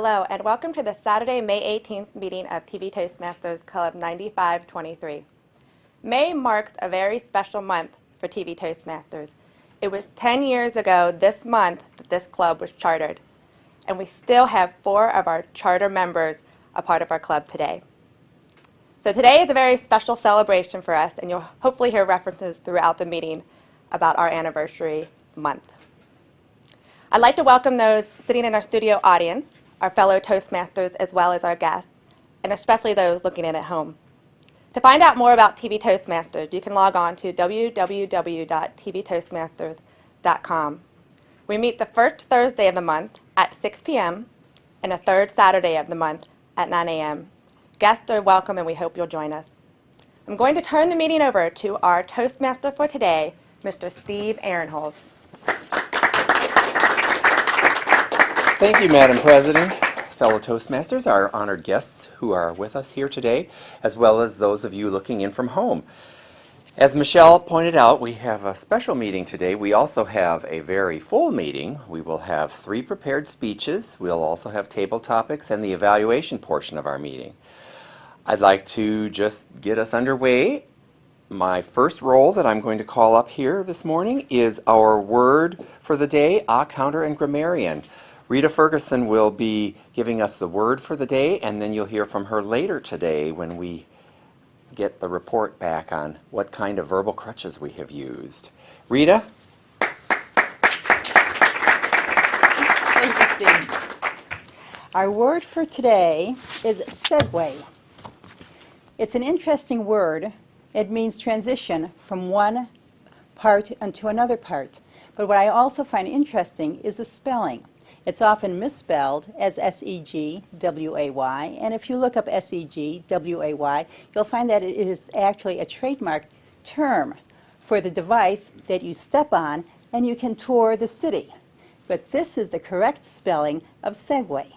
Hello, and welcome to the Saturday, May 18th meeting of TV Toastmasters Club 9523. May marks a very special month for TV Toastmasters. It was 10 years ago this month that this club was chartered, and we still have 4 of our charter members a part of our club today. So today is a very special celebration for us, and you'll hopefully hear references throughout the meeting about our anniversary month. I'd like to welcome those sitting in our studio audience, our fellow Toastmasters, as well as our guests, and especially those looking in at home. To find out more about TV Toastmasters, you can log on to www.tvtoastmasters.com. We meet the first Thursday of the month at 6 p.m. and the third Saturday of the month at 9 a.m. Guests are welcome, and we hope you'll join us. I'm going to turn the meeting over to our Toastmaster for today, Mr. Steve Aaronholz. Thank you, Madam President, fellow Toastmasters, our honored guests who are with us here today, as well as those of you looking in from home. As Michelle pointed out, we have a special meeting today. We also have a very full meeting. We will have 3 prepared speeches. We'll also have table topics and the evaluation portion of our meeting. I'd like to just get us underway. My first role that I'm going to call up here this morning is our word for the day, a counter and grammarian. Rita Ferguson will be giving us the word for the day, and then you'll hear from her later today when we get the report back on what kind of verbal crutches we have used. Rita? Thank you, Steve. Our word for today is segue. It's an interesting word. It means transition from one part into another part. But what I also find interesting is the spelling. It's often misspelled as S-E-G-W-A-Y, and if you look up S-E-G-W-A-Y, you'll find that it is actually a trademark term for the device that you step on and you can tour the city. But this is the correct spelling of Segway.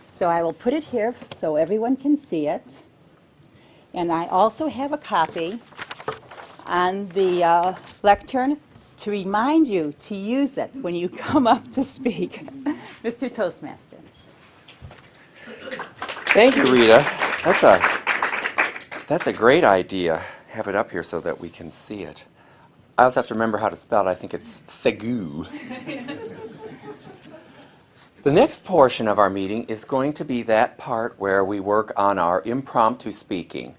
So I will put it here so everyone can see it. And I also have a copy on the lectern to remind you to use it when you come up to speak. Mr. Toastmaster. Thank you, Rita. That's a great idea. Have it up here so that we can see it. I also have to remember how to spell it. I think it's Segu. The next portion of our meeting is going to be that part where we work on our impromptu speaking.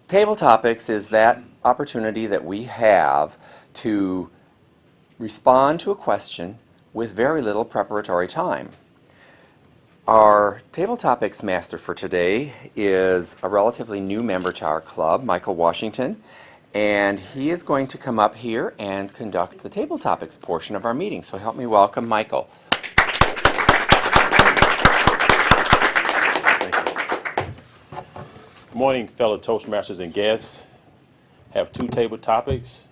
Table topics is that opportunity that we have to respond to a question with very little preparatory time. Our table topics master for today is a relatively new member to our club, Michael Washington, and he is going to come up here and conduct the table topics portion of our meeting. So help me welcome Michael. Good morning, fellow Toastmasters and guests. Have 2 table topics,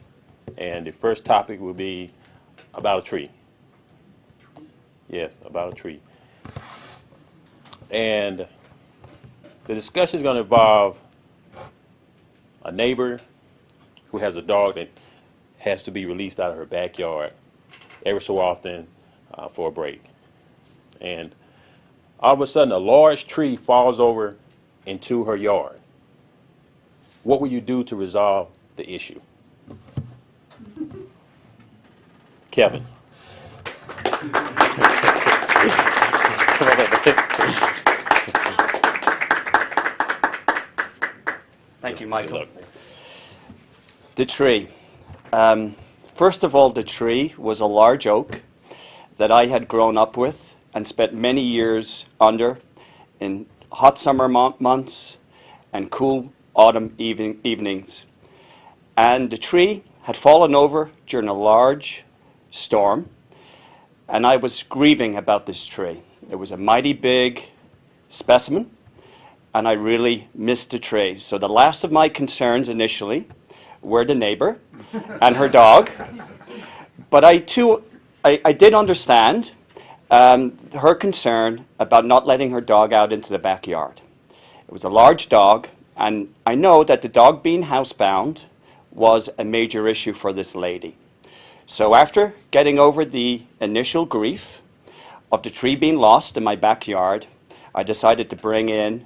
and the first topic will be about a tree. Yes, about a tree. And the discussion is going to involve a neighbor who has a dog that has to be released out of her backyard every so often for a break. And all of a sudden, a large tree falls over into her yard. What will you do to resolve the issue? Kevin. Thank you, Michael. The tree. First of all, the tree was a large oak that I had grown up with and spent many years under in hot summer months and cool autumn evenings. And the tree had fallen over during a large storm, and I was grieving about this tree. It was a mighty big specimen, and I really missed the tree. So the last of my concerns initially were the neighbor and her dog. But I did understand her concern about not letting her dog out into the backyard. It was a large dog, and I know that the dog being housebound was a major issue for this lady. So after getting over the initial grief, of the tree being lost in my backyard, I decided to bring in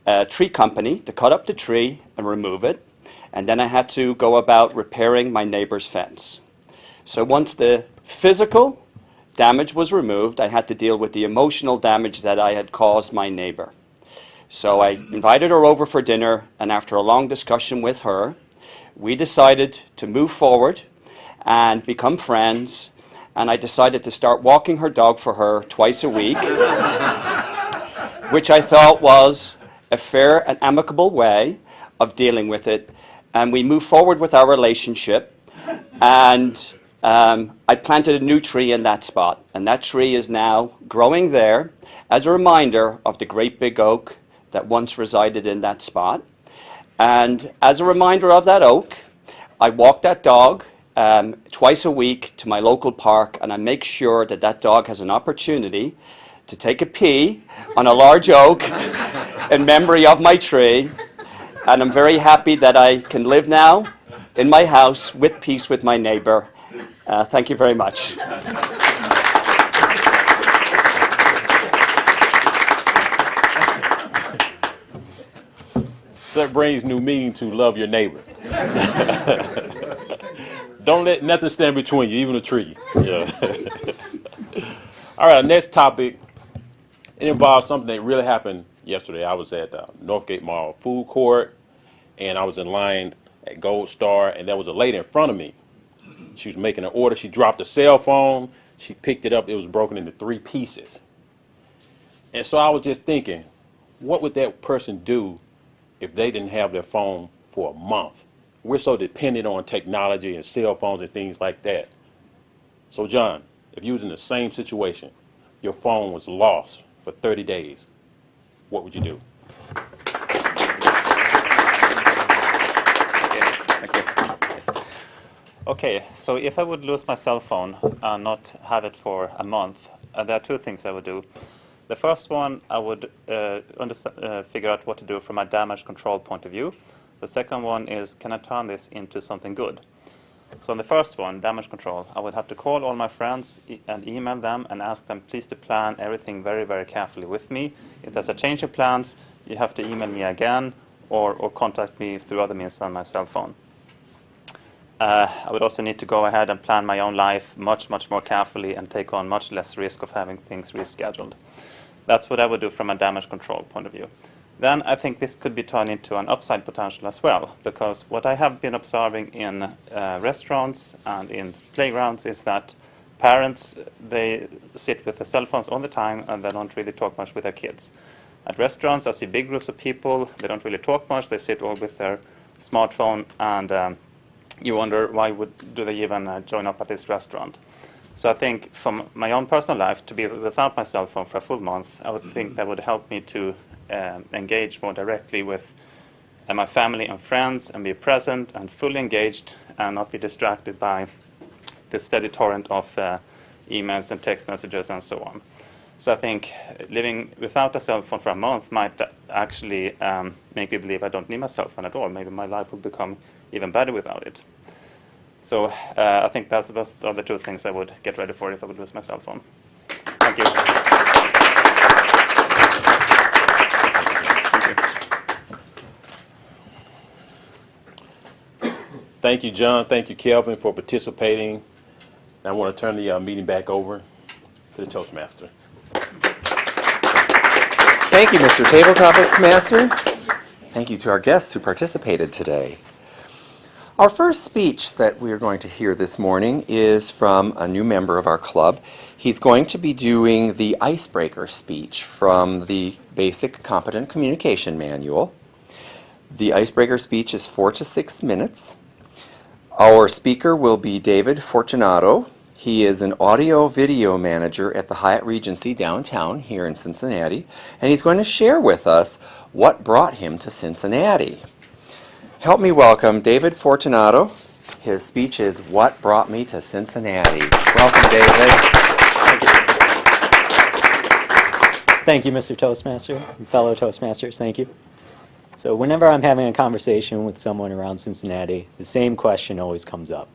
a tree company to cut up the tree and remove it. And then I had to go about repairing my neighbor's fence. So once the physical damage was removed, I had to deal with the emotional damage that I had caused my neighbor. So I invited her over for dinner, and after a long discussion with her, we decided to move forward and become friends, and I decided to start walking her dog for her twice a week, which I thought was a fair and amicable way of dealing with it. And we moved forward with our relationship, and I planted a new tree in that spot, and that tree is now growing there as a reminder of the great big oak that once resided in that spot. And as a reminder of that oak, I walk that dog twice a week to my local park, and I make sure that that dog has an opportunity to take a pee on a large oak in memory of my tree. And I'm very happy that I can live now in my house with peace with my neighbor. Thank you very much. So that brings new meaning to love your neighbor. Don't let nothing stand between you, even a tree. Yeah. All right, our next topic, it involves something that really happened yesterday. I was at Northgate Mall food court, and I was in line at Gold Star, and there was a lady in front of me. She was making an order. She dropped a cell phone. She picked it up. It was broken into 3 pieces. And so I was just thinking, what would that person do if they didn't have their phone for a month? We're so dependent on technology and cell phones and things like that. So John, if you was in the same situation, your phone was lost for 30 days, what would you do? Okay, so if I would lose my cell phone and not have it for a month, there are 2 things I would do. The first one, I would figure out what to do from a damage control point of view. The second one is, can I turn this into something good? So on the first one, damage control, I would have to call all my friends and email them and ask them please to plan everything very, very carefully with me. If there's a change in plans, you have to email me again or contact me through other means than my cell phone. I would also need to go ahead and plan my own life much, much more carefully and take on much less risk of having things rescheduled. That's what I would do from a damage control point of view. Then I think this could be turned into an upside potential as well, because what I have been observing in restaurants and in playgrounds is that parents, they sit with their cell phones all the time and they don't really talk much with their kids. At restaurants, I see big groups of people, they don't really talk much, they sit all with their smartphone, and you wonder why do they even join up at this restaurant. So I think from my own personal life, to be without my cell phone for a full month, I would think that would help me to engage more directly with my family and friends and be present and fully engaged and not be distracted by the steady torrent of emails and text messages and so on. So I think living without a cell phone for a month might actually make me believe I don't need my cell phone at all. Maybe my life would become even better without it. So I think those are the 2 things I would get ready for if I would lose my cell phone. Thank you. Thank you, John. Thank you, Kelvin, for participating. Now I want to turn the meeting back over to the Toastmaster. Thank you, Mr. Table Topics Master. Thank you to our guests who participated today. Our first speech that we are going to hear this morning is from a new member of our club. He's going to be doing the icebreaker speech from the Basic Competent Communication Manual. The icebreaker speech is 4 to 6 minutes. Our speaker will be David Fortunato. He is an audio-video manager at the Hyatt Regency downtown here in Cincinnati, and he's going to share with us what brought him to Cincinnati. Help me welcome David Fortunato. His speech is What Brought Me to Cincinnati. Welcome, David. Thank you, Mr. Toastmaster, and fellow Toastmasters, thank you. So whenever I'm having a conversation with someone around Cincinnati, the same question always comes up.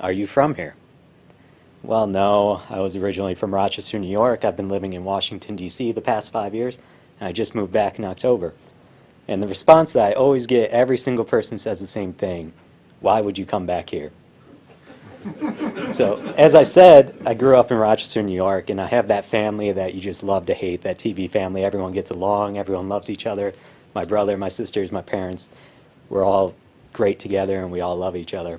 Are you from here? Well, no. I was originally from Rochester, New York. I've been living in Washington, D.C. the past 5 years, and I just moved back in October. And the response that I always get, every single person says the same thing. Why would you come back here? So, as I said, I grew up in Rochester, New York, and I have that family that you just love to hate, that TV family. Everyone gets along, everyone loves each other. My brother, my sisters, my parents, we're all great together, and we all love each other.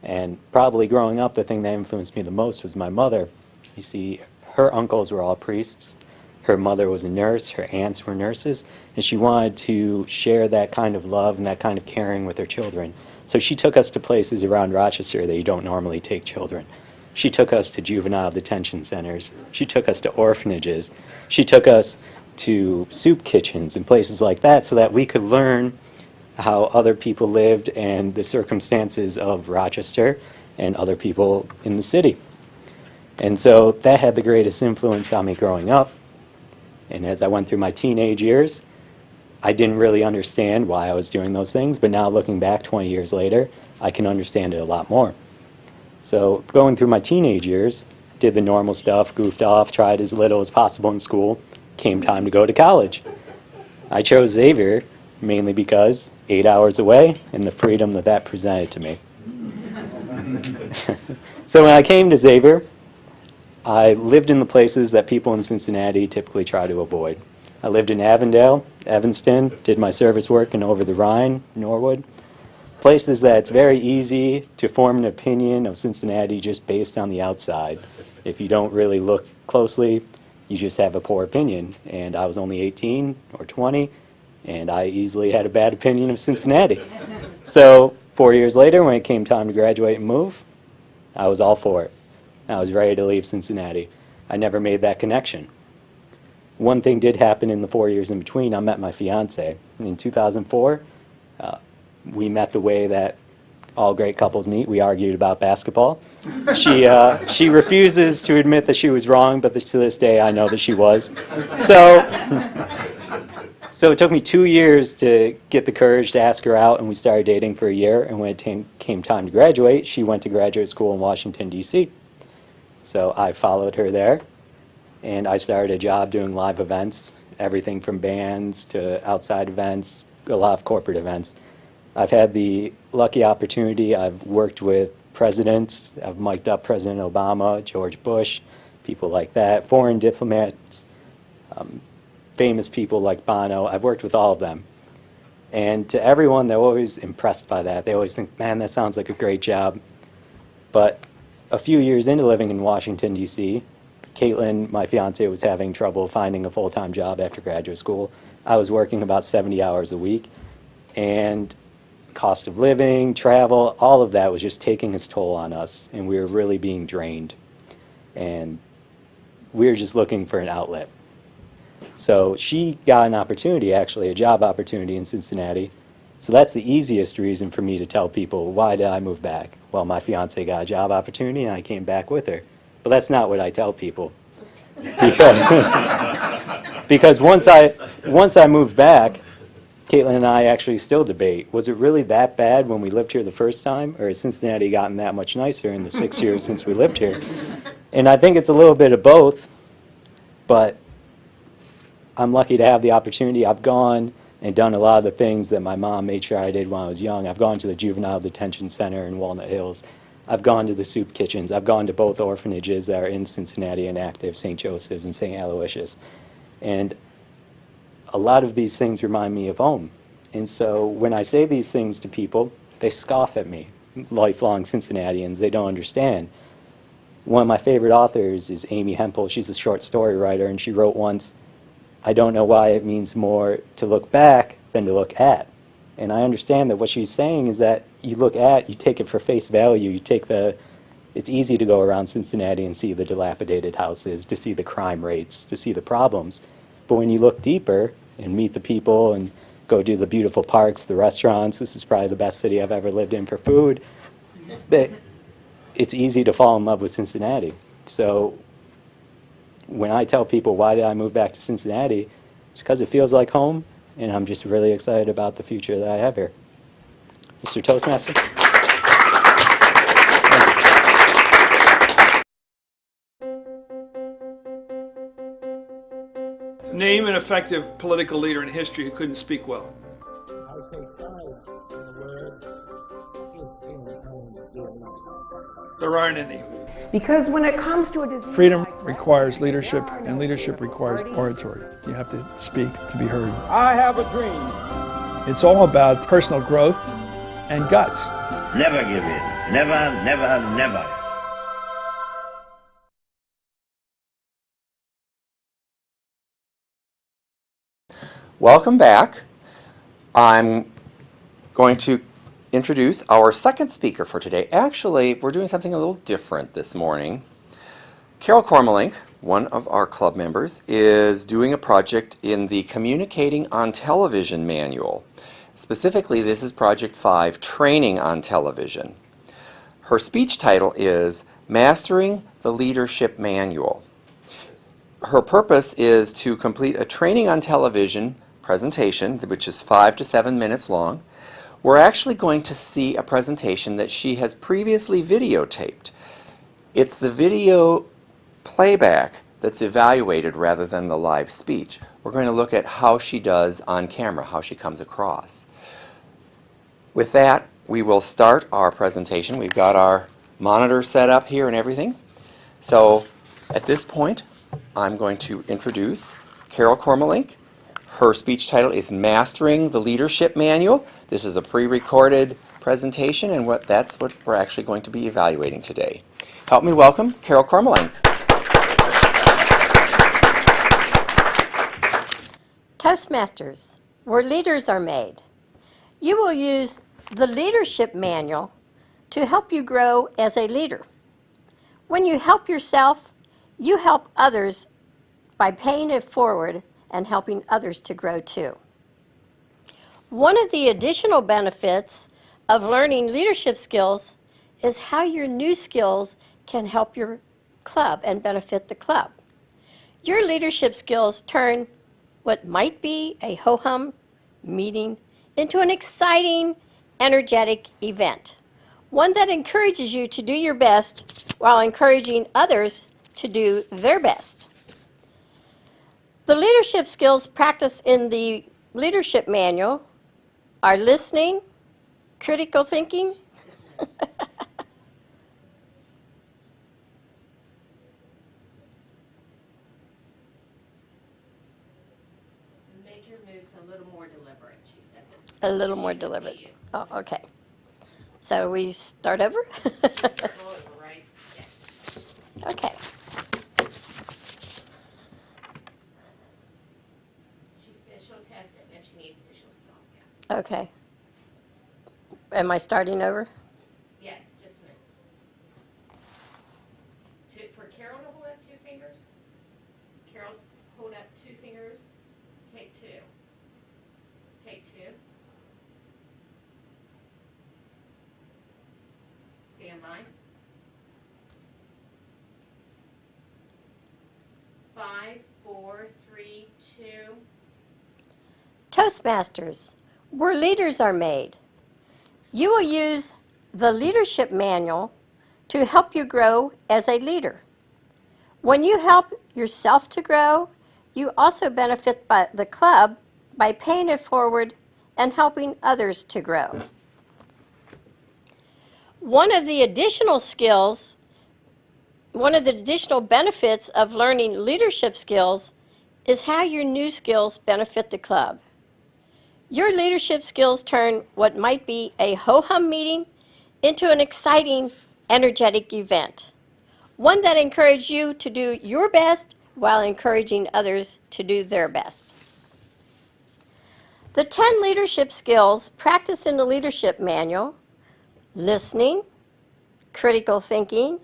And probably growing up, the thing that influenced me the most was my mother. You see, her uncles were all priests. Her mother was a nurse, her aunts were nurses, and she wanted to share that kind of love and that kind of caring with her children. So she took us to places around Rochester that you don't normally take children. She took us to juvenile detention centers. She took us to orphanages. She took us to soup kitchens and places like that so that we could learn how other people lived and the circumstances of Rochester and other people in the city. And so that had the greatest influence on me growing up. And as I went through my teenage years, I didn't really understand why I was doing those things, but now looking back 20 years later, I can understand it a lot more. So going through my teenage years, did the normal stuff, goofed off, tried as little as possible in school, came time to go to college. I chose Xavier mainly because 8 hours away and the freedom that that presented to me. So when I came to Xavier, I lived in the places that people in Cincinnati typically try to avoid. I lived in Avondale, Evanston, did my service work in Over the Rhine, Norwood. Places that it's very easy to form an opinion of Cincinnati just based on the outside. If you don't really look closely, you just have a poor opinion. And I was only 18 or 20, and I easily had a bad opinion of Cincinnati. So 4 years later, when it came time to graduate and move, I was all for it. I was ready to leave Cincinnati. I never made that connection. One thing did happen in the 4 years in between. I met my fiance. In 2004, we met the way that all great couples meet. We argued about basketball. She refuses to admit that she was wrong, but to this day I know that she was. So it took me 2 years to get the courage to ask her out, and we started dating for a year. And when it came time to graduate, she went to graduate school in Washington, D.C. So I followed her there. And I started a job doing live events, everything from bands to outside events, a lot of corporate events. I've had the lucky opportunity, I've worked with presidents, I've mic'd up President Obama, George Bush, people like that, foreign diplomats, famous people like Bono. I've worked with all of them. And to everyone, they're always impressed by that. They always think, man, that sounds like a great job. But a few years into living in Washington, D.C., Caitlin, my fiance, was having trouble finding a full-time job after graduate school. I was working about 70 hours a week, and cost of living, travel, all of that was just taking its toll on us, and we were really being drained. And we were just looking for an outlet. So she got an opportunity, actually, a job opportunity in Cincinnati. So that's the easiest reason for me to tell people, why did I move back? Well, my fiance got a job opportunity, and I came back with her. But that's not what I tell people. Because once I moved back, Caitlin and I actually still debate, was it really that bad when we lived here the first time, or has Cincinnati gotten that much nicer in the 6 years since we lived here? And I think it's a little bit of both, but I'm lucky to have the opportunity. I've gone and done a lot of the things that my mom made sure I did when I was young. I've gone to the Juvenile Detention Center in Walnut Hills. I've gone to the soup kitchens. I've gone to both orphanages that are in Cincinnati and active, St. Joseph's and St. Aloysius. And a lot of these things remind me of home. And so when I say these things to people, they scoff at me, lifelong Cincinnatians. They don't understand. One of my favorite authors is Amy Hempel. She's a short story writer, and she wrote once, I don't know why it means more to look back than to look at. And I understand that what she's saying is that you look at, you take it for face value, it's easy to go around Cincinnati and see the dilapidated houses, to see the crime rates, to see the problems. But when you look deeper and meet the people and go do the beautiful parks, the restaurants, this is probably the best city I've ever lived in for food, it's easy to fall in love with Cincinnati. So when I tell people, why did I move back to Cincinnati, it's because it feels like home. And I'm just really excited about the future that I have here. Mr. Toastmaster? Name an effective political leader in history who couldn't speak well. I would say pride in the word There aren't any. Because when it comes to a disease, Freedom requires leadership, and leadership requires oratory. You have to speak to be heard. I have a dream. It's all about personal growth and guts. Never give in. Never, never, never. Welcome back. I'm going to introduce our second speaker for today. Actually, we're doing something a little different this morning. Carol Cormelink, one of our club members, is doing a project in the Communicating on Television manual. Specifically, this is Project 5, Training on Television. Her speech title is Mastering the Leadership Manual. Her purpose is to complete a training on television presentation, which is 5 to 7 minutes long. We're actually going to see a presentation that she has previously videotaped. It's the video playback that's evaluated rather than the live speech. We're going to look at how she does on camera, how she comes across. With that, we will start our presentation. We've got our monitor set up here and everything. So at this point, I'm going to introduce Carol Cormelink. Her speech title is Mastering the Leadership Manual. This is a pre-recorded presentation, and that's what we're actually going to be evaluating today. Help me welcome Carol Cormelink. Toastmasters, where leaders are made. You will use the leadership manual to help you grow as a leader. When you help yourself, you help others by paying it forward and helping others to grow too. One of the additional benefits of learning leadership skills is how your new skills can help your club and benefit the club. Your leadership skills turn what might be a ho-hum meeting into an exciting, energetic event, one that encourages you to do your best while encouraging others to do their best. The leadership skills practiced in the leadership manual are listening, critical thinking, make your moves a little more deliberate, she said this. a little more deliberate. Oh, okay. So we start over? Right? Yes. Okay. She says she'll test it, and if she needs to, she'll stop. Yeah. Okay. Am I starting over? Yes, just a minute. For Carol to hold up 2 fingers. Carol, hold up 2 fingers. Take 2. Take 2. Stand by. 5, 4, 3, 2. Toastmasters, where leaders are made. You will use the leadership manual to help you grow as a leader. When you help yourself to grow, you also benefit by the club by paying it forward and helping others to grow. One of the additional benefits of learning leadership skills is how your new skills benefit the club. Your leadership skills turn what might be a ho-hum meeting into an exciting, energetic event, one that encourages you to do your best while encouraging others to do their best. The 10 leadership skills practiced in the leadership manual: listening, critical thinking,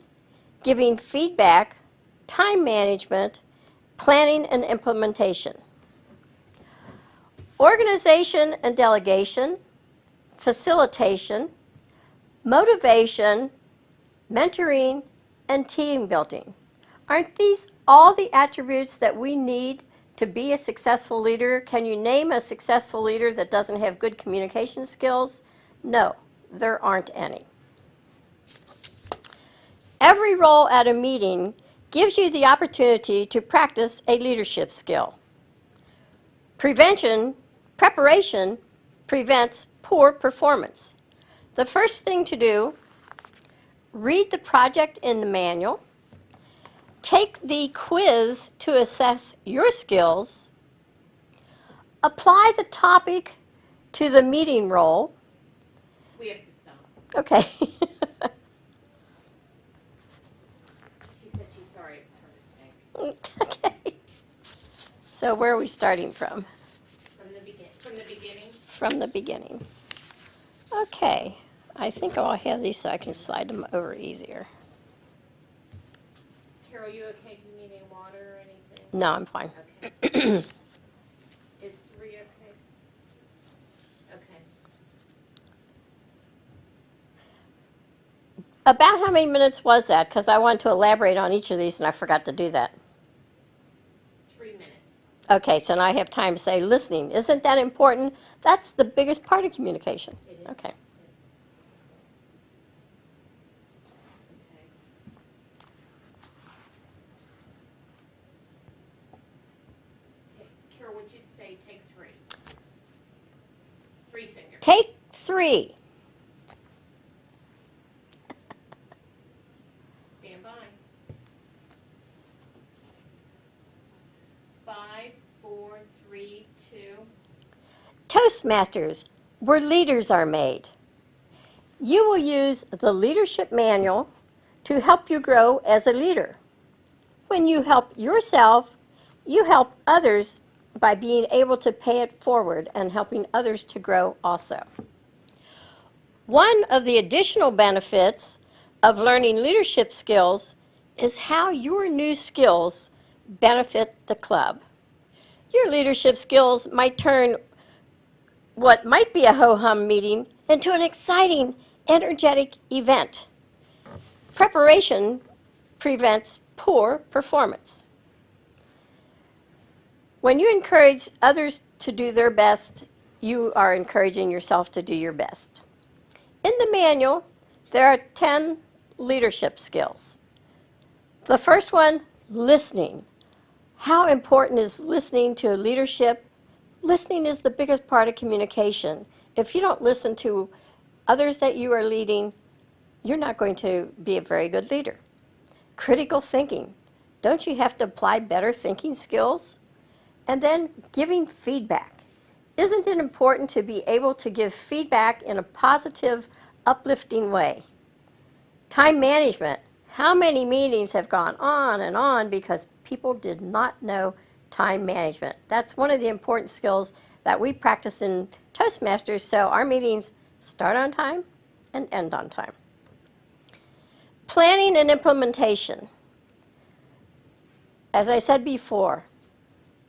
giving feedback, time management, planning and implementation. Organization and delegation, facilitation, motivation, mentoring, and team building. Aren't these all the attributes that we need to be a successful leader? Can you name a successful leader that doesn't have good communication skills? No, there aren't any. Every role at a meeting gives you the opportunity to practice a leadership skill. Preparation prevents poor performance. The first thing to do, read the project in the manual, take the quiz to assess your skills, apply the topic to the meeting role. We have to stop. Okay. She said she's sorry, it was her mistake. Okay. So where are we starting from? From the beginning. From the beginning. Okay. I think I'll have these so I can slide them over easier. Carol, you okay? Do you need any water or anything? No, I'm fine. Okay. Is 3 okay? Okay. About how many minutes was that? Because I wanted to elaborate on each of these and I forgot to do that. 3 minutes. Okay, so now I have time to say listening. Isn't that important? That's the biggest part of communication. It is. Okay. Okay. Carol, would you say take 3? 3 fingers. Take 3. Stand by. 5, 4, 3, 2. Toastmasters, where leaders are made. You will use the leadership manual to help you grow as a leader. When you help yourself, you help others by being able to pay it forward and helping others to grow also. One of the additional benefits of learning leadership skills is how your new skills benefit the club. Your leadership skills might turn what might be a ho-hum meeting into an exciting, energetic event. Preparation prevents poor performance. When you encourage others to do their best, you are encouraging yourself to do your best. In the manual, there are 10 leadership skills. The first one, listening. How important is listening to leadership? Listening is the biggest part of communication. If you don't listen to others that you are leading, you're not going to be a very good leader. Critical thinking. Don't you have to apply better thinking skills? And then giving feedback. Isn't it important to be able to give feedback in a positive, uplifting way? Time management. How many meetings have gone on and on because people did not know time management? That's one of the important skills that we practice in Toastmasters, so our meetings start on time and end on time. Planning and implementation. As I said before,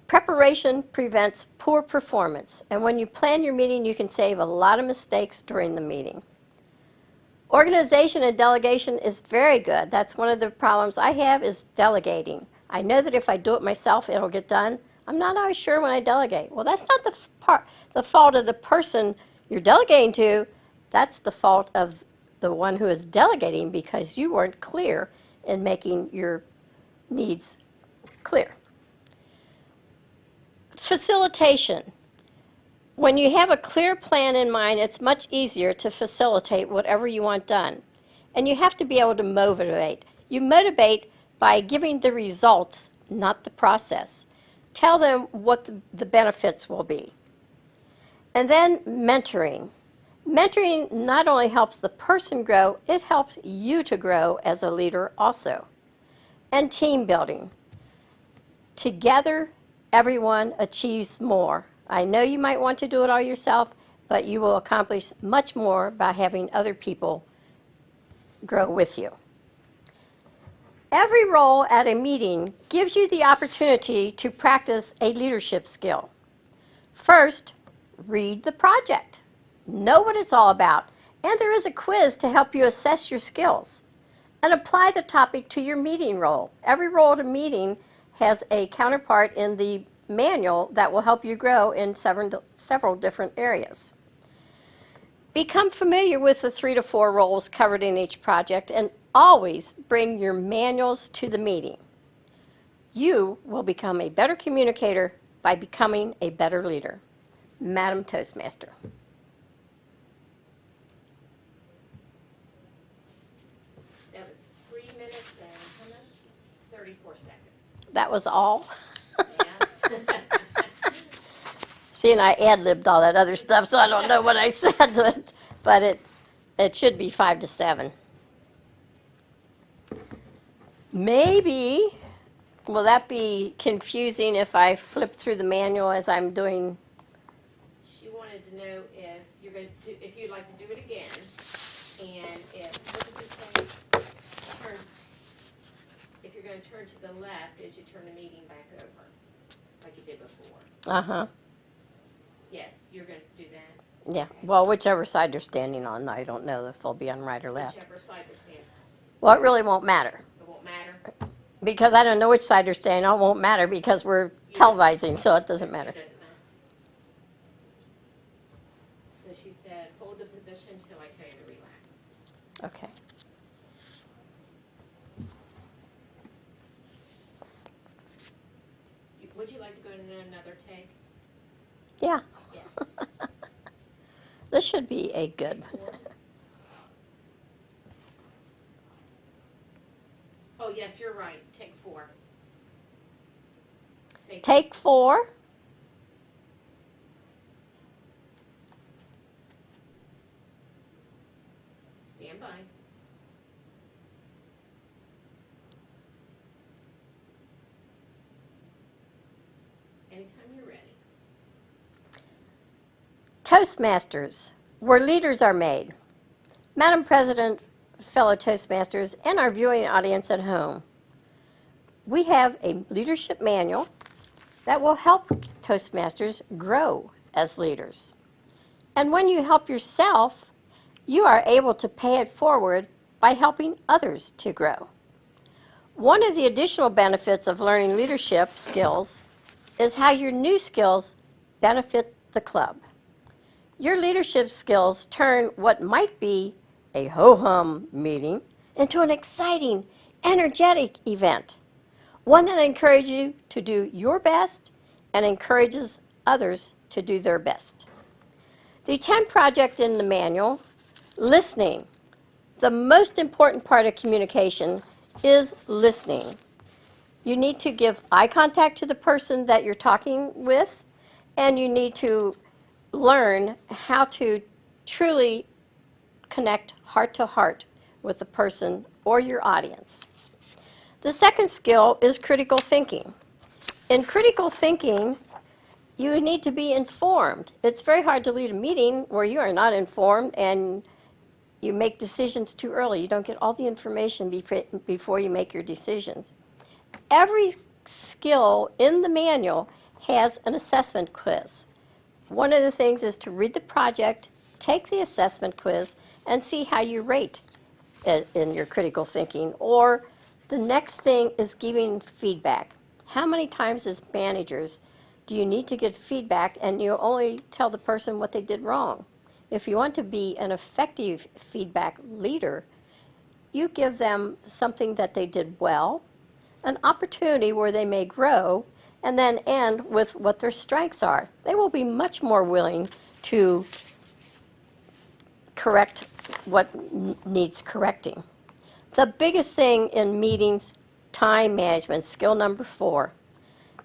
preparation prevents poor performance, and when you plan your meeting, you can save a lot of mistakes during the meeting. Organization and delegation is very good. That's one of the problems I have is delegating. I know that if I do it myself, it'll get done. I'm not always sure when I delegate. Well, that's not the fault of the person you're delegating to. That's the fault of the one who is delegating because you weren't clear in making your needs clear. Facilitation. When you have a clear plan in mind, it's much easier to facilitate whatever you want done. And you have to be able to motivate. You motivate by giving the results, not the process. Tell them what the benefits will be. And then mentoring. Mentoring not only helps the person grow, it helps you to grow as a leader also. And team building. Together, everyone achieves more. I know you might want to do it all yourself, but you will accomplish much more by having other people grow with you. Every role at a meeting gives you the opportunity to practice a leadership skill. First, read the project. Know what it's all about, and there is a quiz to help you assess your skills. And apply the topic to your meeting role. Every role at a meeting has a counterpart in the manual that will help you grow in several different areas. Become familiar with the 3 to 4 roles covered in each project and always bring your manuals to the meeting. You will become a better communicator by becoming a better leader. Madam Toastmaster. That was 3 minutes and how much? 34 seconds. That was all. Yes. See, and I ad-libbed all that other stuff, so I don't know what I said, but it should be 5 to 7. Maybe, will that be confusing if I flip through the manual as I'm doing? She wanted to know if you're going to, if you'd like to do it again, and if, what did you say? Turn, if you're going to turn to the left as you turn the meeting back over, like you did before. Uh-huh. Yes, you're going to do that. Yeah, well, whichever side you're standing on, I don't know if they'll be on right or left. Whichever side you're standing. Well, it really won't matter. It won't matter. Because I don't know which side you're standing on, it won't matter because we're televising, so it doesn't matter. It doesn't matter. So she said, hold the position until I tell you to relax. Okay. Would you like to go into another take? Yeah. Yes. This should be a good. Oh, yes, you're right. Take 4. Say Take 4. Stand by. Anytime you're ready. Toastmasters, where leaders are made. Madam President, fellow Toastmasters, and our viewing audience at home, we have a leadership manual that will help Toastmasters grow as leaders. And when you help yourself, you are able to pay it forward by helping others to grow. One of the additional benefits of learning leadership skills is how your new skills benefit the club. Your leadership skills turn what might be a ho-hum meeting into an exciting, energetic event, one that encourages you to do your best and encourages others to do their best. The 10 project in the manual, listening. The most important part of communication is listening. You need to give eye contact to the person that you're talking with, and you need to learn how to truly connect heart to heart with the person or your audience. The second skill is critical thinking. In critical thinking, you need to be informed. It's very hard to lead a meeting where you are not informed and you make decisions too early. You don't get all the information before you make your decisions. Every skill in the manual has an assessment quiz. One of the things is to read the project, take the assessment quiz, and see how you rate in your critical thinking. Or the next thing is giving feedback. How many times as managers do you need to get feedback and you only tell the person what they did wrong? If you want to be an effective feedback leader, you give them something that they did well, an opportunity where they may grow, and then end with what their strengths are. They will be much more willing to correct what needs correcting. The biggest thing in meetings, time management, skill number 4.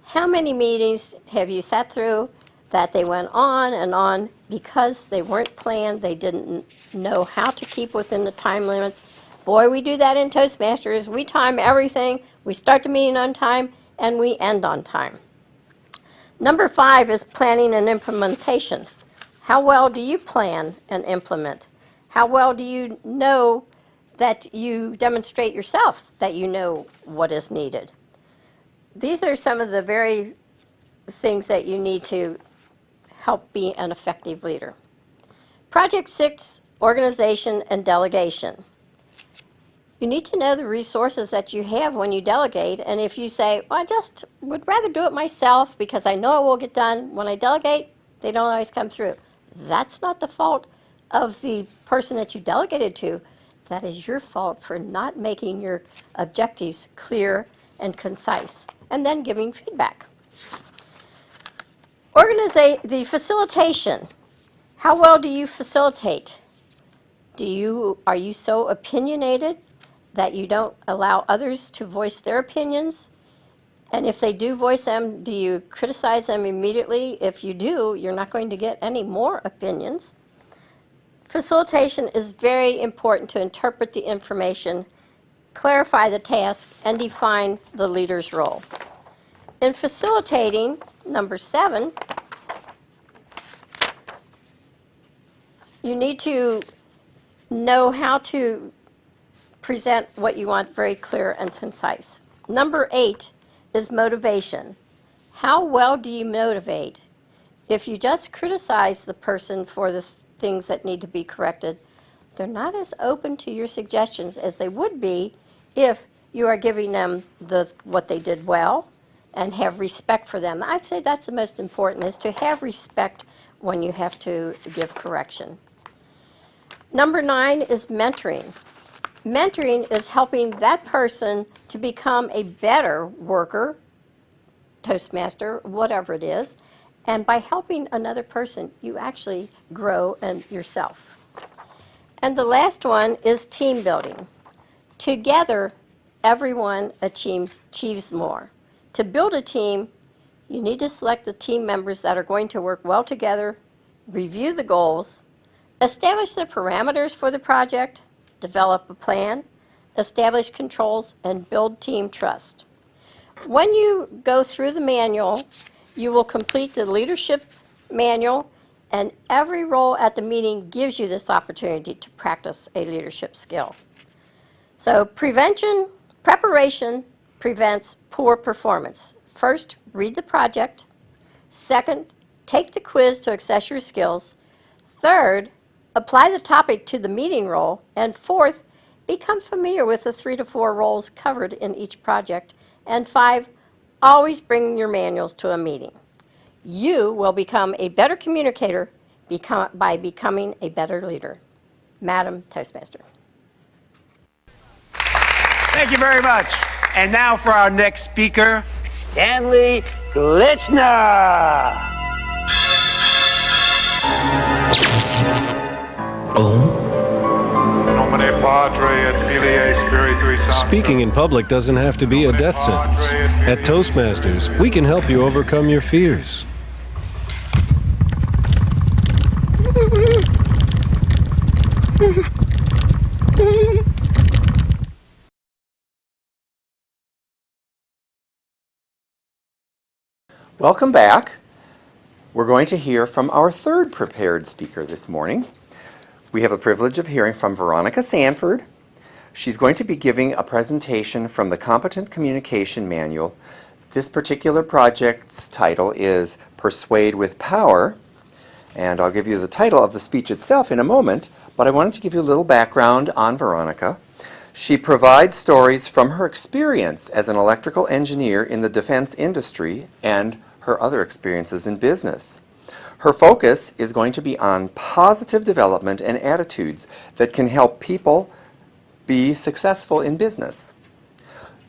How many meetings have you sat through that they went on and on because they weren't planned, they didn't know how to keep within the time limits? Boy, we do that in Toastmasters. We time everything. We start the meeting on time and we end on time. Number 5 is planning and implementation. How well do you plan and implement? How well do you know that you demonstrate yourself that you know what is needed? These are some of the very things that you need to help be an effective leader. Project 6, organization and delegation. You need to know the resources that you have when you delegate, and if you say, well, I just would rather do it myself because I know it will get done, when I delegate, they don't always come through. That's not the fault of the person that you delegated to. That is your fault for not making your objectives clear and concise, and then giving feedback. The facilitation. How well do you facilitate? Are you so opinionated that you don't allow others to voice their opinions? And if they do voice them, do you criticize them immediately? If you do, you're not going to get any more opinions. Facilitation is very important to interpret the information, clarify the task, and define the leader's role. In facilitating, number 7, you need to know how to present what you want very clear and concise. Number 8 is motivation. How well do you motivate? If you just criticize the person for the things that need to be corrected, they're not as open to your suggestions as they would be if you are giving them what they did well and have respect for them. I'd say that's the most important, is to have respect when you have to give correction. Number 9 is mentoring. Mentoring is helping that person to become a better worker, Toastmaster, whatever it is, and by helping another person, you actually grow yourself. And the last one is team building. Together, everyone achieves more. To build a team, you need to select the team members that are going to work well together, review the goals, establish the parameters for the project, develop a plan, establish controls, and build team trust. When you go through the manual, you will complete the leadership manual, and every role at the meeting gives you this opportunity to practice a leadership skill. So preparation prevents poor performance. First, read the project. Second, take the quiz to assess your skills. Third, apply the topic to the meeting role. And fourth, become familiar with the 3 to 4 roles covered in each project. And 5, always bring your manuals to a meeting. You will become a better communicator by becoming a better leader. Madam Toastmaster. Thank you very much. And now for our next speaker, Stanley Glitchner. Speaking in public doesn't have to be a death sentence. At Toastmasters, we can help you overcome your fears. Welcome back. We're going to hear from our third prepared speaker this morning. We have the privilege of hearing from Veronica Sanford. She's going to be giving a presentation from the Competent Communication Manual. This particular project's title is Persuade with Power, and I'll give you the title of the speech itself in a moment, but I wanted to give you a little background on Veronica. She provides stories from her experience as an electrical engineer in the defense industry and her other experiences in business. Her focus is going to be on positive development and attitudes that can help people be successful in business.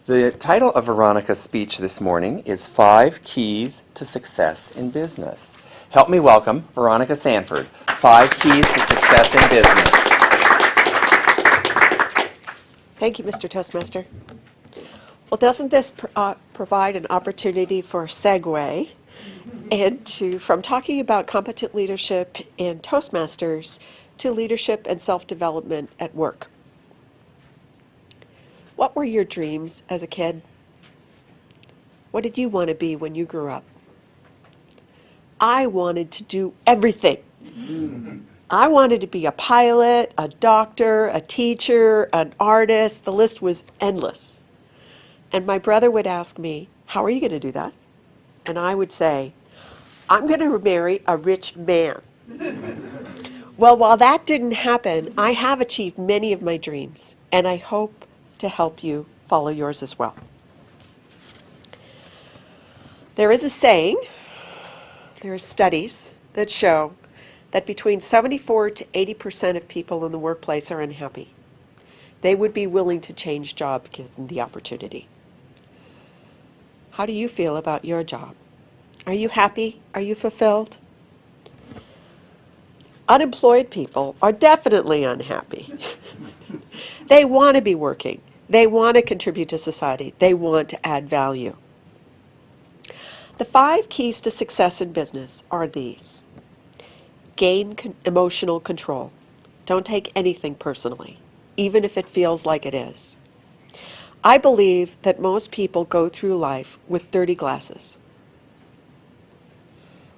The title of Veronica's speech this morning is 5 Keys to Success in Business. Help me welcome Veronica Sanford, 5 Keys to Success in Business. Thank you, Mr. Toastmaster. Well, doesn't this provide an opportunity for a segue from talking about competent leadership in Toastmasters to leadership and self-development at work? What were your dreams as a kid? What did you want to be when you grew up? I wanted to do everything. I wanted to be a pilot, a doctor, a teacher, an artist. The list was endless. And my brother would ask me, how are you going to do that? And I would say, I'm going to marry a rich man. Well, while that didn't happen, I have achieved many of my dreams, and I hope to help you follow yours as well. There is a saying, there are studies that show that between 74 to 80% of people in the workplace are unhappy. They would be willing to change job given the opportunity. How do you feel about your job? Are you happy? Are you fulfilled? Unemployed people are definitely unhappy. They want to be working. They want to contribute to society. They want to add value. The 5 keys to success in business are these. Gain emotional control. Don't take anything personally, even if it feels like it is. I believe that most people go through life with dirty glasses.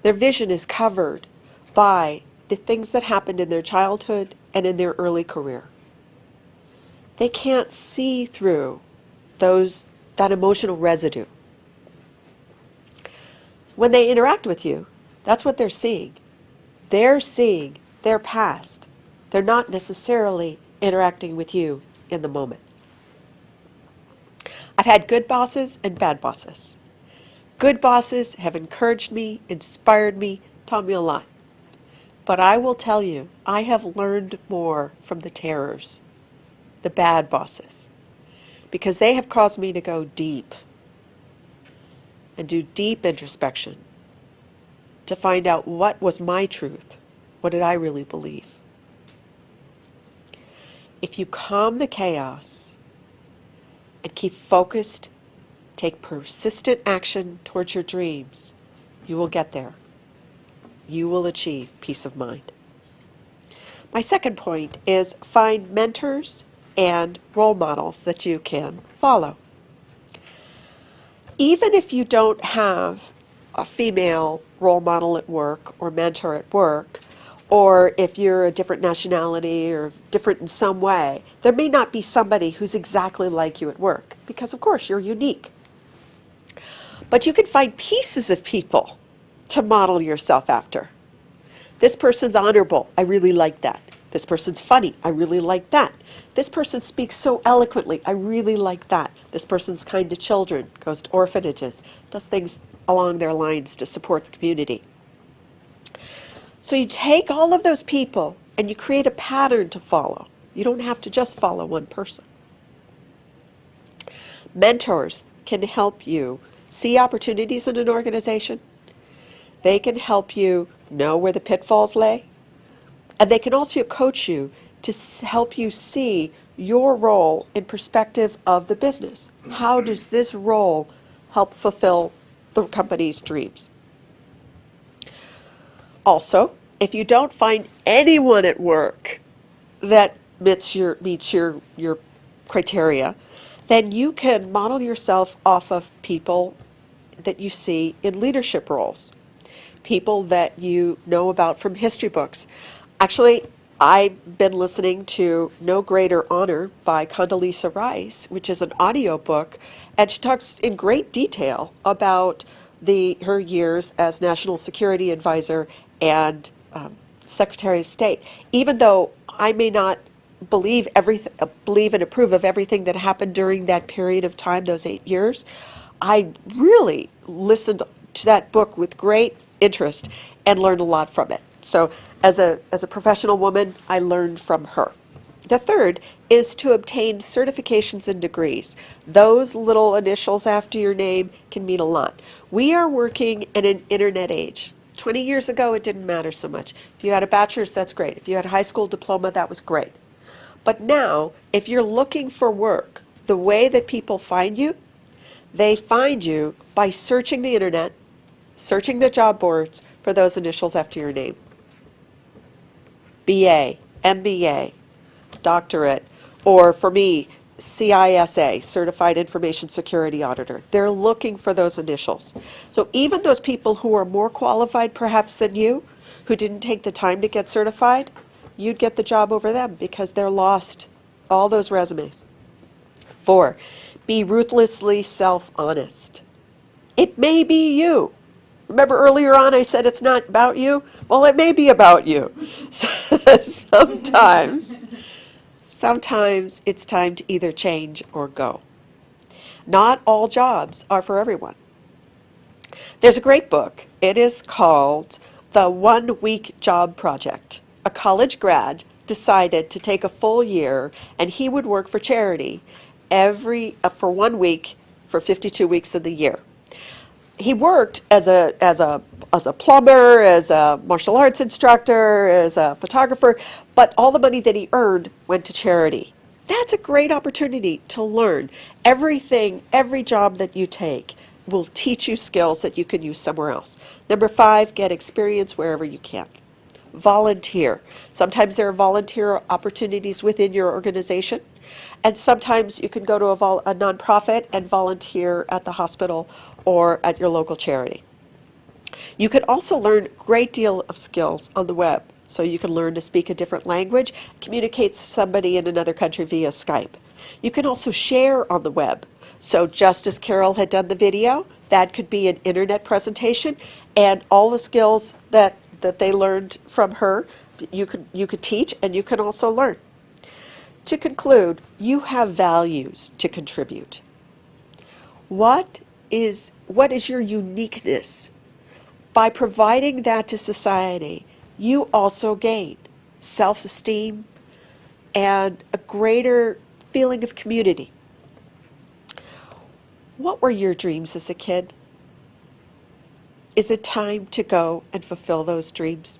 Their vision is covered by the things that happened in their childhood and in their early career. They can't see through that emotional residue. When they interact with you, that's what they're seeing. They're seeing their past. They're not necessarily interacting with you in the moment. I've had good bosses and bad bosses. Good bosses have encouraged me, inspired me, taught me a lot. But I will tell you, I have learned more from the terrors, the bad bosses, because they have caused me to go deep and do deep introspection to find out what was my truth, what did I really believe. If you calm the chaos and keep focused, take persistent action towards your dreams, you will get there. You will achieve peace of mind. My second point is find mentors and role models that you can follow. Even if you don't have a female role model at work or mentor at work, or if you're a different nationality or different in some way, there may not be somebody who's exactly like you at work, because of course you're unique. But you can find pieces of people to model yourself after. This person's honorable, I really like that. This person's funny, I really like that. This person speaks so eloquently, I really like that. This person's kind to children, goes to orphanages, does things along their lines to support the community. So you take all of those people and you create a pattern to follow. You don't have to just follow one person. Mentors can help you see opportunities in an organization. They can help you know where the pitfalls lay. And they can also coach you to help you see your role in perspective of the business. How does this role help fulfill the company's dreams? Also, if you don't find anyone at work that meets your criteria, then you can model yourself off of people that you see in leadership roles, people that you know about from history books. Actually, I've been listening to No Greater Honor by Condoleezza Rice, which is an audio book, and she talks in great detail about her years as National Security Advisor and Secretary of State. Even though I may not believe and approve of everything that happened during that period of time, those 8 years, I really listened to that book with great interest and learned a lot from it. So as a professional woman, I learned from her. The third is to obtain certifications and degrees. Those little initials after your name can mean a lot. We are working in an internet age. 20 years ago, it didn't matter so much. If you had a bachelor's, that's great. If you had a high school diploma, that was great. But now, if you're looking for work, the way that people find you, they find you by searching the internet, searching the job boards for those initials after your name. BA, MBA, doctorate, or for me, CISA, Certified Information Security Auditor. They're looking for those initials. So even those people who are more qualified perhaps than you, who didn't take the time to get certified, you'd get the job over them because they're lost all those resumes. 4, be ruthlessly self-honest. It may be you. Remember earlier on I said it's not about you? Well, it may be about you. Sometimes it's time to either change or go. Not all jobs are for everyone. There's a great book. It is called The 1 Week Job Project. A college grad decided to take a full year and he would work for charity for 1 week for 52 weeks of the year. he worked as a plumber, as a martial arts instructor, as a photographer, but all the money that he earned went to charity. That's a great opportunity to learn. Everything, every job that you take will teach you skills that you can use somewhere else. Number 5, get experience wherever you can. Volunteer. Sometimes there are volunteer opportunities within your organization, and sometimes you can go to a nonprofit and volunteer at the hospital or at your local charity. You can also learn a great deal of skills on the web. So you can learn to speak a different language, communicate to somebody in another country via Skype. You can also share on the web. So just as Carol had done the video, that could be an internet presentation, and all the skills that they learned from her, you could teach and you can also learn. To conclude, you have values to contribute. What is your uniqueness? By providing that to society, you also gain self-esteem and a greater feeling of community. What were your dreams as a kid? Is it time to go and fulfill those dreams?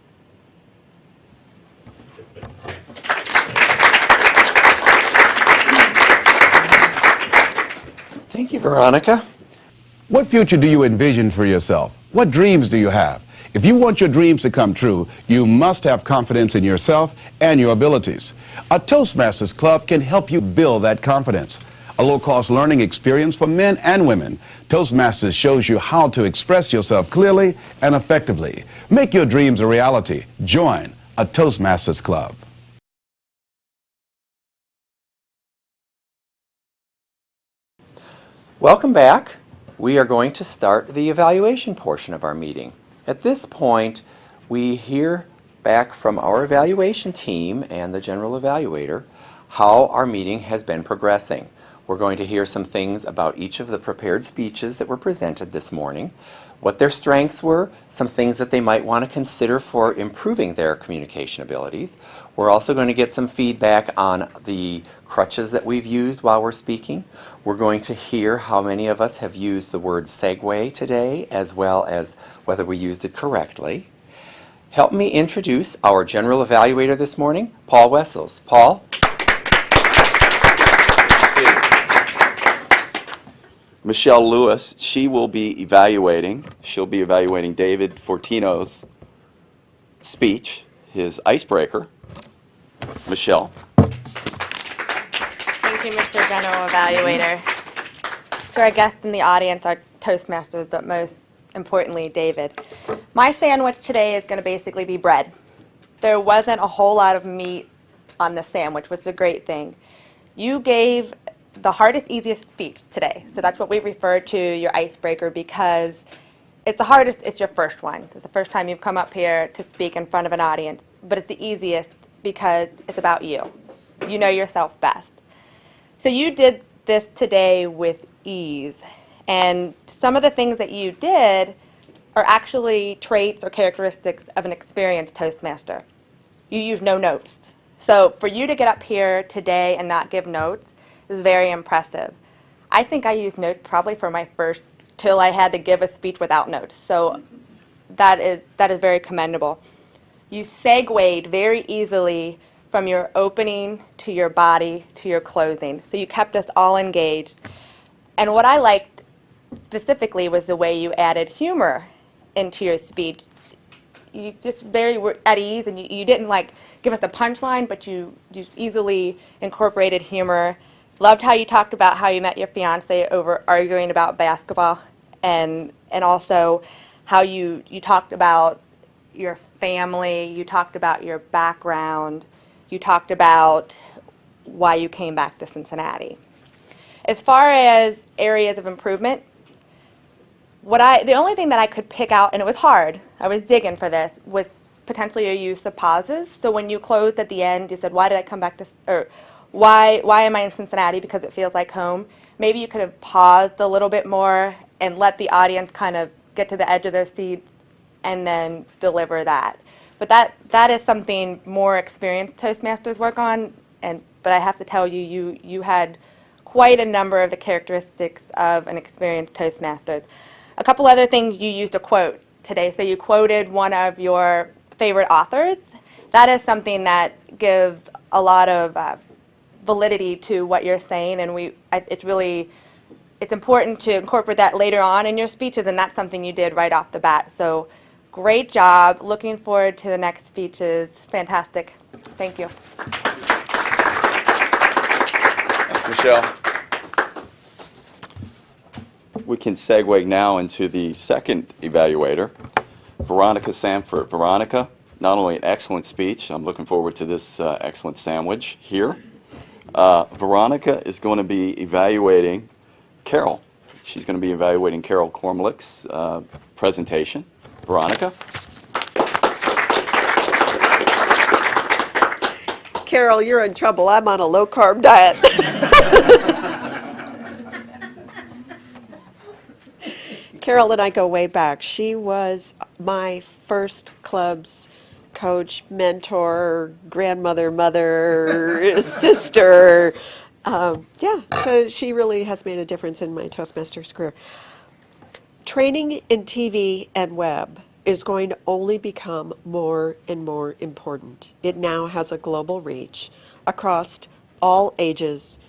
Thank you, Veronica. What future do you envision for yourself? What dreams do you have? If you want your dreams to come true, you must have confidence in yourself and your abilities. A Toastmasters Club can help you build that confidence. A low-cost learning experience for men and women. Toastmasters shows you how to express yourself clearly and effectively. Make your dreams a reality. Join a Toastmasters Club. Welcome back. We are going to start the evaluation portion of our meeting. At this point, we hear back from our evaluation team and the general evaluator how our meeting has been progressing. We're going to hear some things about each of the prepared speeches that were presented this morning, what their strengths were, some things that they might want to consider for improving their communication abilities. We're also going to get some feedback on the crutches that we've used while we're speaking. We're going to hear how many of us have used the word segue today, as well as whether we used it correctly. Help me introduce our general evaluator this morning, Paul Wessels. Paul? Michelle Lewis, she will be evaluating. She'll be evaluating David Fortino's speech, his icebreaker. Michelle. Thank you, Mr. General Evaluator. To our guests in the audience, our Toastmasters, but most importantly, David. My sandwich today is going to basically be bread. There wasn't a whole lot of meat on the sandwich, which is a great thing. You gave the hardest, easiest speech today. So that's what we refer to your icebreaker, because it's the hardest, it's your first one. It's the first time you've come up here to speak in front of an audience, but it's the easiest because it's about you. You know yourself best. So you did this today with ease, and some of the things that you did are actually traits or characteristics of an experienced Toastmaster. You use no notes. So for you to get up here today and not give notes is very impressive. I think I used notes probably for my first, till I had to give a speech without notes. So that is very commendable. You segued very easily from your opening to your body to your closing. So you kept us all engaged. And what I liked specifically was the way you added humor into your speech. You just very were at ease, and you didn't like give us a punchline, but you easily incorporated humor. Loved how you talked about how you met your fiance over arguing about basketball, and also how you talked about your family, you talked about your background, you talked about why you came back to Cincinnati. As far as areas of improvement, the only thing that I could pick out, and it was hard, I was digging for this, was potentially your use of pauses. So when you closed at the end, you said, why did I come back to, or why am I in Cincinnati? Because it feels like home. Maybe you could have paused a little bit more and let the audience kind of get to the edge of their seat and then deliver that. But that is something more experienced Toastmasters work on, but I have to tell you, you had quite a number of the characteristics of an experienced Toastmaster. A couple other things you used a quote today. So you quoted one of your favorite authors. That is something that gives a lot of validity to what you're saying, and it's important to incorporate that later on in your speeches, and that's something you did right off the bat. So great job. Looking forward to the next speeches. Fantastic. Thank you. Thanks, Michelle. We can segue now into the second evaluator, Veronica Sanford. Veronica, not only an excellent speech, I'm looking forward to this excellent sandwich here. Veronica is going to be evaluating Carol. She's going to be evaluating Carol Cormalick's presentation. Veronica. Carol, you're in trouble. I'm on a low-carb diet. Carol and I go way back. She was my first club's coach, mentor, grandmother, mother, sister. So she really has made a difference in my Toastmasters career. Training in TV and web is going to only become more and more important. It now has a global reach across all ages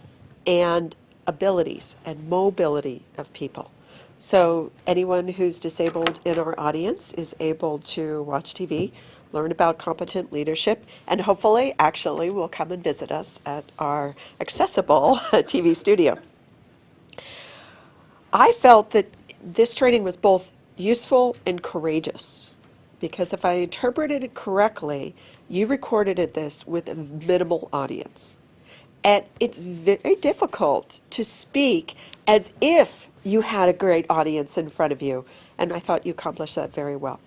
and abilities and mobility of people. So anyone who's disabled in our audience is able to watch TV, learn about competent leadership, and hopefully actually will come and visit us at our accessible TV studio. I felt that this training was both useful and courageous, because if I interpreted it correctly, you recorded this with a minimal audience. And it's very difficult to speak as if you had a great audience in front of you, and I thought you accomplished that very well.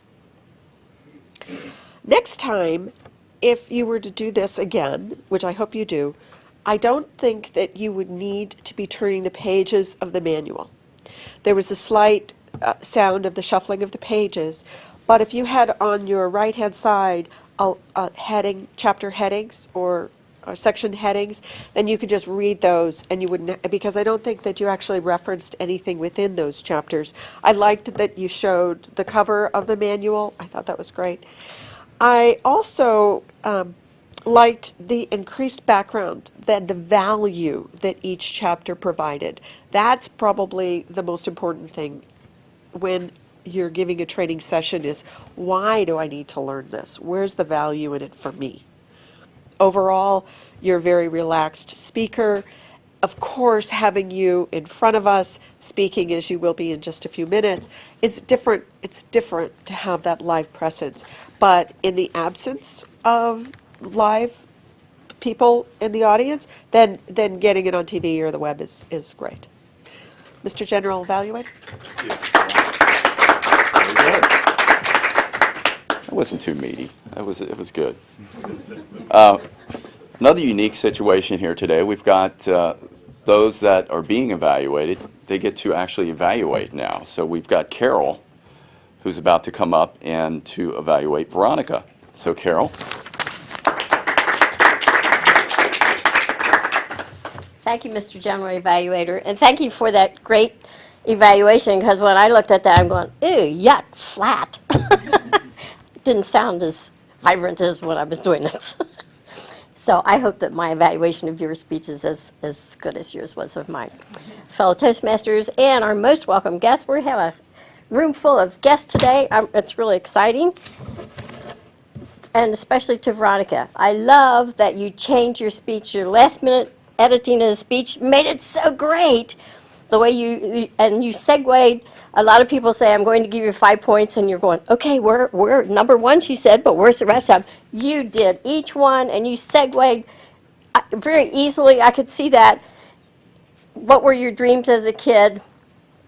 Next time, if you were to do this again, which I hope you do, I don't think that you would need to be turning the pages of the manual. There was a slight sound of the shuffling of the pages, but if you had on your right-hand side a heading, chapter headings or section headings, then you could just read those, and you wouldn't, because I don't think that you actually referenced anything within those chapters. I liked that you showed the cover of the manual. I thought that was great. I also liked the increased background, the value that each chapter provided. That's probably the most important thing when you're giving a training session is, why do I need to learn this? Where's the value in it for me? Overall, you're a very relaxed speaker. Of course, having you in front of us, speaking as you will be in just a few minutes, is different. It's different to have that live presence. But in the absence of live people in the audience, then getting it on TV or the web is great. Mr. General Evaluator? That wasn't too meaty. It was good. Another unique situation here today. We've got those that are being evaluated. They get to actually evaluate now. So we've got Carol, who's about to come up and to evaluate Veronica. So Carol. Thank you, Mr. General Evaluator, and thank you for that great evaluation, because when I looked at that, I'm going, ew, yuck, flat. Didn't sound as vibrant as what I was doing. So I hope that my evaluation of your speech is as good as yours was of mine. Fellow Toastmasters and our most welcome guests, we have a room full of guests today. It's really exciting, and especially to Veronica. I love that you changed your speech, your last minute editing of the speech made it so great. The way you segued. A lot of people say, I'm going to give you 5 points, and you're going, okay, we're number one, she said, but where's the rest of them? You did each one, and you segued very easily. I could see that. What were your dreams as a kid?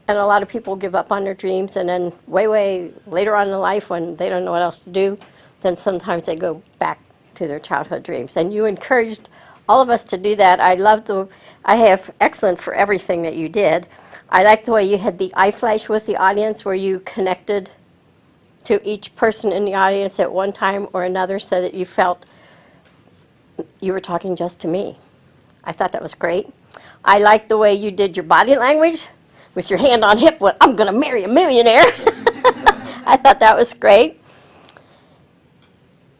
And a lot of people give up on their dreams, and then way later on in life, when they don't know what else to do, then sometimes they go back to their childhood dreams. And you encouraged all of us to do that. I have excellent for everything that you did. I like the way you had the eye flash with the audience, where you connected to each person in the audience at one time or another, so that you felt you were talking just to me. I thought that was great. I liked the way you did your body language, with your hand on hip, well, I'm going to marry a millionaire. I thought that was great.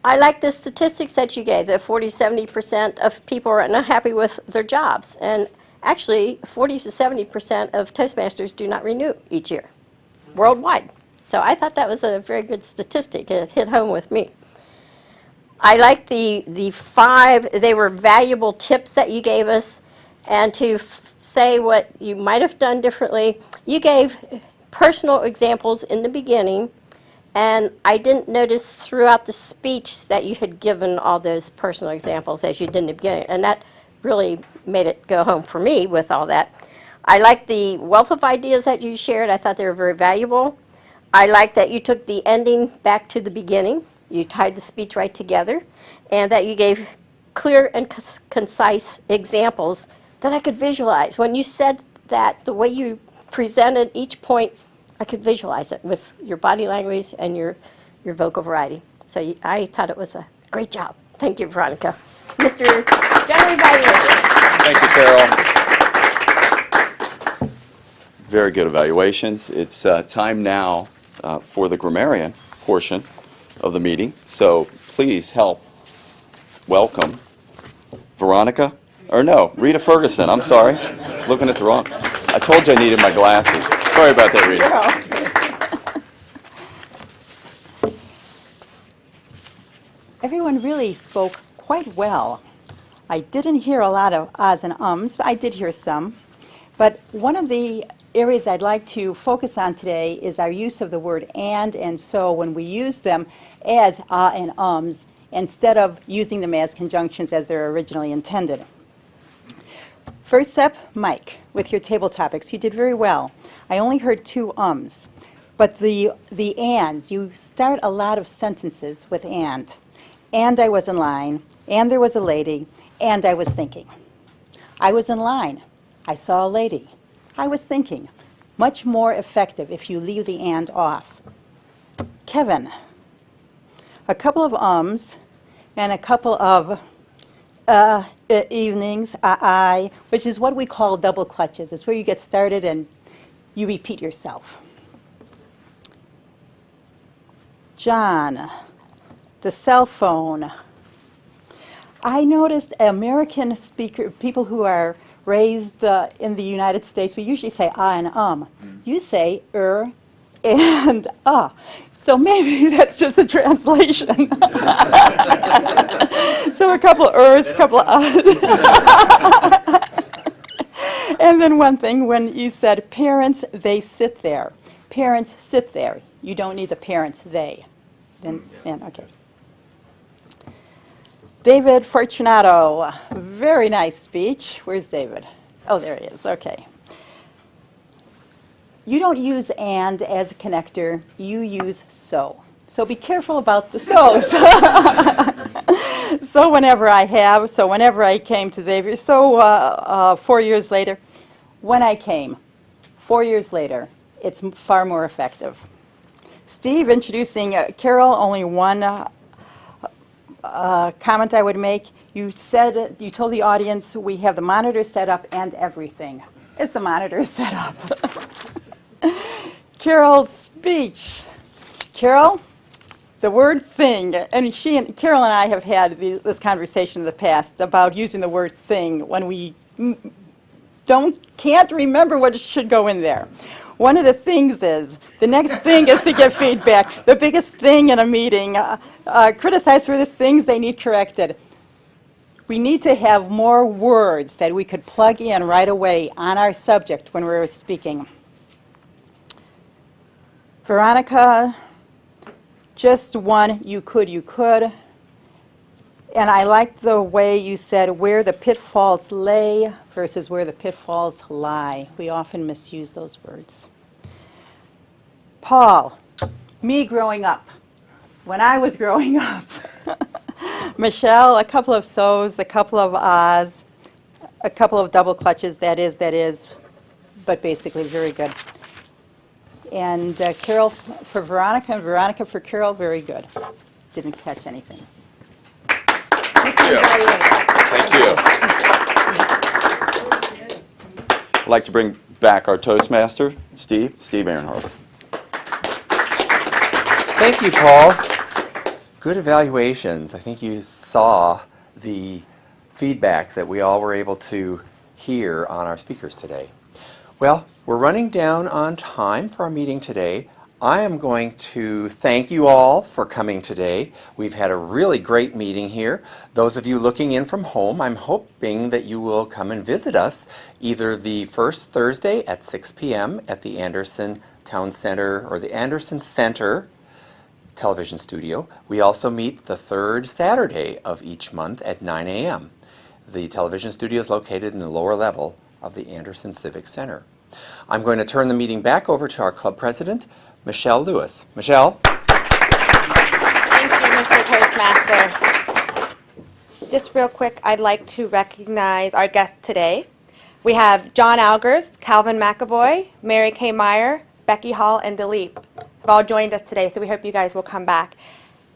I like the statistics that you gave, that 40-70% of people are not happy with their jobs. And actually, 40-70% of Toastmasters do not renew each year, worldwide. So I thought that was a very good statistic. It hit home with me. I like the 5, they were valuable tips that you gave us, and to say what you might have done differently. You gave personal examples in the beginning, and I didn't notice throughout the speech that you had given all those personal examples as you did in the beginning, and that really made it go home for me with all that. I like the wealth of ideas that you shared. I thought they were very valuable. I like that you took the ending back to the beginning. You tied the speech right together, and that you gave clear and concise examples that I could visualize. When you said that, the way you presented each point, I could visualize it with your body language and your vocal variety. So I thought it was a great job. Thank you, Veronica. Mr. General Evaluator. Thank you, Carol. Very good evaluations. It's time now for the grammarian portion of the meeting. So please help welcome Veronica, or no, Rita Ferguson. I'm sorry. Looking at the wrong. I told you I needed my glasses. Sorry about that, Rita. Everyone really spoke quite well. I didn't hear a lot of ahs and ums, but I did hear some. But one of the areas I'd like to focus on today is our use of the word and so when we use them as ah and ums instead of using them as conjunctions as they're originally intended. First up, Mike, with your table topics. You did very well. I only heard 2 ums, but the ands, you start a lot of sentences with and. And I was in line, and there was a lady, and I was thinking. I was in line. I saw a lady. I was thinking. Much more effective if you leave the and off. Kevin, a couple of ums and a couple of evenings, which is what we call double clutches. It's where you get started and you repeat yourself. John, the cell phone. I noticed American people who are raised in the United States, we usually say ah and You say and So maybe that's just a translation. So a couple ers, couple And then one thing, when you said parents, they sit there. Parents sit there. You don't need the parents, they. Then, okay. David Fortunato, very nice speech. Where's David? Oh, there he is, okay. You don't use and as a connector, you use so. So be careful about the so's. So whenever I came to Xavier, 4 years later, when I came, 4 years later, it's far more effective. Steve, introducing Carol, only one comment I would make. You told the audience we have the monitor set up and everything. Is the monitor set up? Carol's speech. Carol, the word thing, and Carol and I have had this conversation in the past about using the word thing when we can't remember what should go in there. One of the things is, the next thing is to get feedback. The biggest thing in a meeting, criticize for the things they need corrected. We need to have more words that we could plug in right away on our subject when we're speaking. Veronica, just one, you could. And I liked the way you said where the pitfalls lay versus where the pitfalls lie. We often misuse those words. Paul, me growing up. When I was growing up. Michelle, a couple of so's, a couple of ahs, a couple of double clutches, that is, but basically very good. And Carol for Veronica, and Veronica for Carol, very good. Didn't catch anything. Thank you. I'd like to bring back our Toastmaster, Steve Ehrenholz. Thank you, Paul. Good evaluations. I think you saw the feedback that we all were able to hear on our speakers today. Well, we're running down on time for our meeting today. I am going to thank you all for coming today. We've had a really great meeting here. Those of you looking in from home, I'm hoping that you will come and visit us either the first Thursday at 6 p.m. at the Anderson Town Center or the Anderson Center television studio. We also meet the third Saturday of each month at 9 a.m. The television studio is located in the lower level of the Anderson Civic Center. I'm going to turn the meeting back over to our club president, Michelle Lewis. Michelle? Thank you, Mr. Toastmaster. Just real quick, I'd like to recognize our guests today. We have John Algers, Calvin McAvoy, Mary Kay Meyer, Becky Hall, and Dilip. Have all joined us today, so we hope you guys will come back.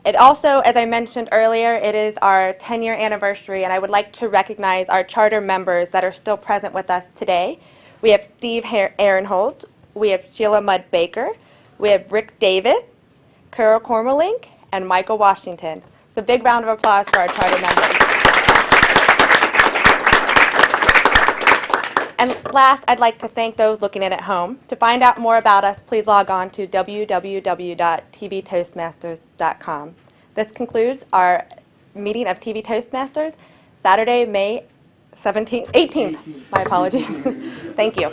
It also, as I mentioned earlier, it is our 10-year anniversary, and I would like to recognize our charter members that are still present with us today. We have Steve Ehrenholz, we have Sheila Mudd Baker, we have Rick David, Carol Cormelink, and Michael Washington. So a big round of applause for our charter members. And last, I'd like to thank those looking in at home. To find out more about us, please log on to www.tvtoastmasters.com. This concludes our meeting of TV Toastmasters, Saturday, May 18th. My apologies. Thank you.